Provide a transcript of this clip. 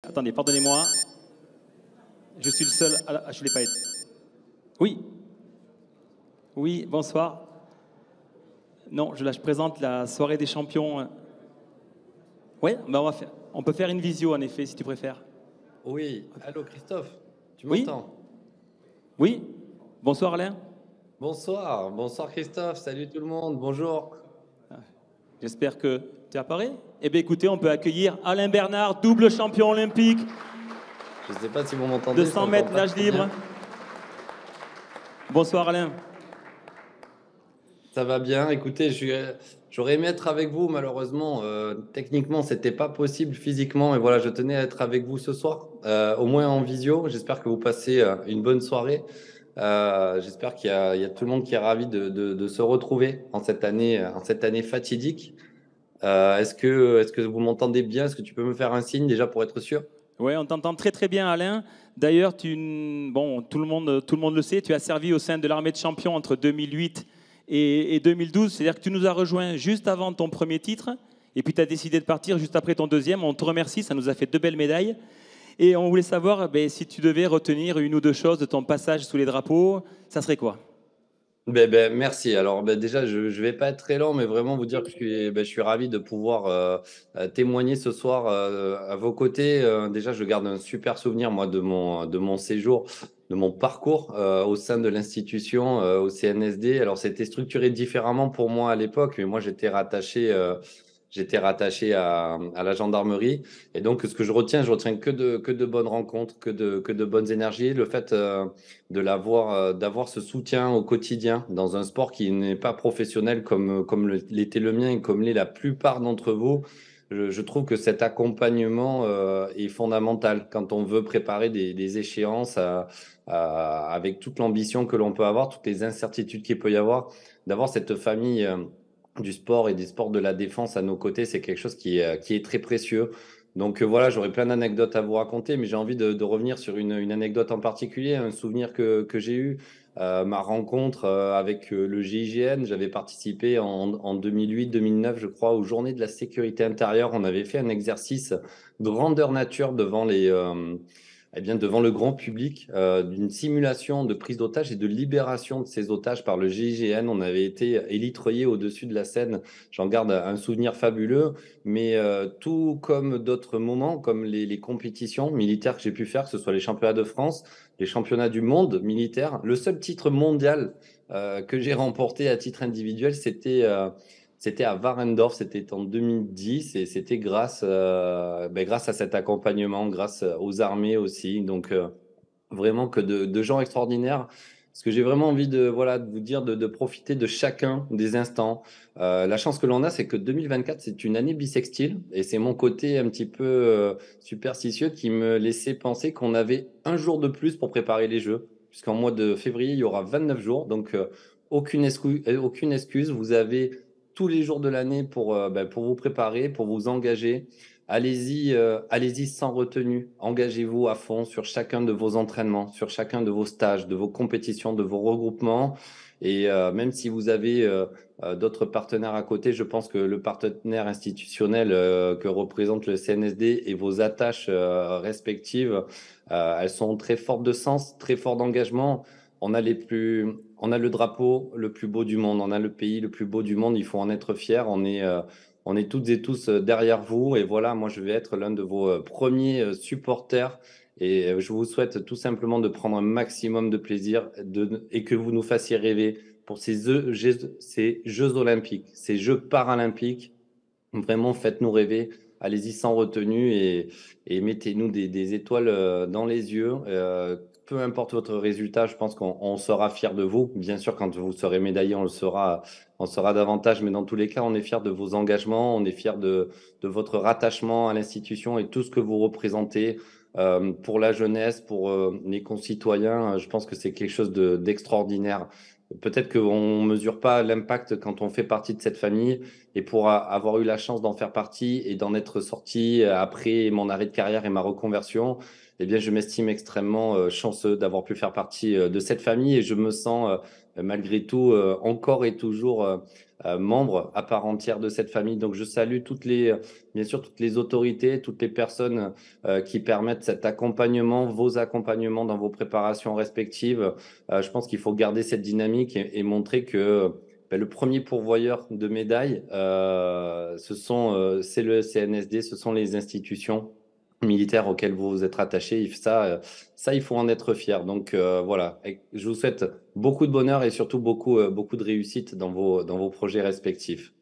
Attendez, pardonnez-moi. Je suis le seul je ne l'ai pas été. Oui. Oui, bonsoir. Non, je présente la soirée des champions. Oui, ben on peut faire une visio en effet, si tu préfères. Oui, allô Christophe, tu Oui. m'entends? Oui. Bonsoir Alain. Bonsoir, bonsoir Christophe, salut tout le monde, bonjour. J'espère que tu apparais. Eh bien écoutez, on peut accueillir Alain Bernard, double champion olympique. Je ne sais pas si vous De m'entendez, je 100 t'entends mètres pas nage très libre. bien. Bonsoir Alain. Ça va bien, écoutez, j'aurais aimé être avec vous, malheureusement, techniquement, c'était pas possible physiquement, et voilà, je tenais à être avec vous ce soir, au moins en visio. J'espère que vous passez une bonne soirée. J'espère il y a tout le monde qui est ravi de se retrouver en cette année fatidique. Est-ce que vous m'entendez bien? Est-ce que tu peux me faire un signe déjà pour être sûr? Oui, on t'entend très très bien Alain. D'ailleurs, bon, tout le monde le sait, tu as servi au sein de l'armée de champions entre 2008 et 2012. C'est-à-dire que tu nous as rejoints juste avant ton premier titre et puis tu as décidé de partir juste après ton deuxième. On te remercie, ça nous a fait 2 belles médailles. Et on voulait savoir si tu devais retenir une ou deux choses de ton passage sous les drapeaux, ça serait quoi? Merci. Alors déjà, je ne vais pas être très lent, mais vraiment vous dire que je suis ravi de pouvoir témoigner ce soir à vos côtés. Déjà, je garde un super souvenir, moi, de mon séjour, de mon parcours au sein de l'institution, au CNSD. Alors, c'était structuré différemment pour moi à l'époque, mais moi, j'étais rattaché à la gendarmerie. Et donc, ce que je retiens que de bonnes rencontres, que de bonnes énergies. Le fait d'avoir ce soutien au quotidien dans un sport qui n'est pas professionnel comme l'était le mien et comme l'est la plupart d'entre vous. Je trouve que cet accompagnement est fondamental quand on veut préparer des échéances avec toute l'ambition que l'on peut avoir, toutes les incertitudes qu'il peut y avoir, d'avoir cette famille du sport et des sports de la défense à nos côtés, c'est quelque chose qui est très précieux. Donc voilà, j'aurais plein d'anecdotes à vous raconter, mais j'ai envie de revenir sur une anecdote en particulier, un souvenir que j'ai eu, ma rencontre avec le GIGN. J'avais participé en 2008-2009, je crois, aux Journées de la sécurité intérieure. On avait fait un exercice grandeur nature devant le grand public d'une simulation de prise d'otages et de libération de ces otages par le GIGN. On avait été élitreillés au-dessus de la scène. J'en garde un souvenir fabuleux, mais tout comme d'autres moments, comme les compétitions militaires que j'ai pu faire, que ce soit les championnats de France, les championnats du monde militaire, le seul titre mondial que j'ai remporté à titre individuel, c'était à Warendorf, c'était en 2010 et c'était grâce à cet accompagnement, grâce aux armées aussi. Donc, vraiment que de gens extraordinaires. Ce que j'ai vraiment envie voilà, de vous dire, de profiter de chacun des instants. La chance que l'on a, c'est que 2024, c'est une année bissextile et c'est mon côté un petit peu superstitieux qui me laissait penser qu'on avait un jour de plus pour préparer les Jeux, puisqu'en mois de février, il y aura 29 jours. Donc, aucune excuse. Vous avez tous les jours de l'année pour vous préparer, pour vous engager. Allez-y sans retenue. Engagez-vous à fond sur chacun de vos entraînements, sur chacun de vos stages, de vos compétitions, de vos regroupements. Et même si vous avez d'autres partenaires à côté, je pense que le partenaire institutionnel que représente le CNSD et vos attaches respectives, elles sont très fortes de sens, très fortes d'engagement. On a le drapeau le plus beau du monde, on a le pays le plus beau du monde. Il faut en être fier. On est toutes et tous derrière vous. Et voilà, moi, je vais être l'un de vos premiers supporters. Et je vous souhaite tout simplement de prendre un maximum de plaisir et que vous nous fassiez rêver pour ces Jeux olympiques, ces Jeux paralympiques. Vraiment, faites-nous rêver. Allez-y sans retenue et mettez-nous des étoiles dans les yeux. Peu importe votre résultat, je pense qu'on sera fiers de vous. Bien sûr, quand vous serez médaillé, on le sera davantage. Mais dans tous les cas, on est fiers de vos engagements, on est fiers de votre rattachement à l'institution et tout ce que vous représentez pour la jeunesse, pour les concitoyens. Je pense que c'est quelque chose d'extraordinaire. Peut-être qu'on ne mesure pas l'impact quand on fait partie de cette famille. Et pour avoir eu la chance d'en faire partie et d'en être sorti après mon arrêt de carrière et ma reconversion, eh bien, je m'estime extrêmement chanceux d'avoir pu faire partie de cette famille et je me sens malgré tout, encore et toujours membre à part entière de cette famille. Donc, je salue bien sûr, toutes les autorités, toutes les personnes qui permettent cet accompagnement, vos accompagnements dans vos préparations respectives. Je pense qu'il faut garder cette dynamique et montrer que ben, le premier pourvoyeur de médailles, c'est le CNSD, ce sont les institutions militaires auxquelles vous vous êtes rattachés. Ça, il faut en être fier. Donc voilà, et je vous souhaite beaucoup de bonheur et surtout beaucoup de réussite dans vos projets respectifs.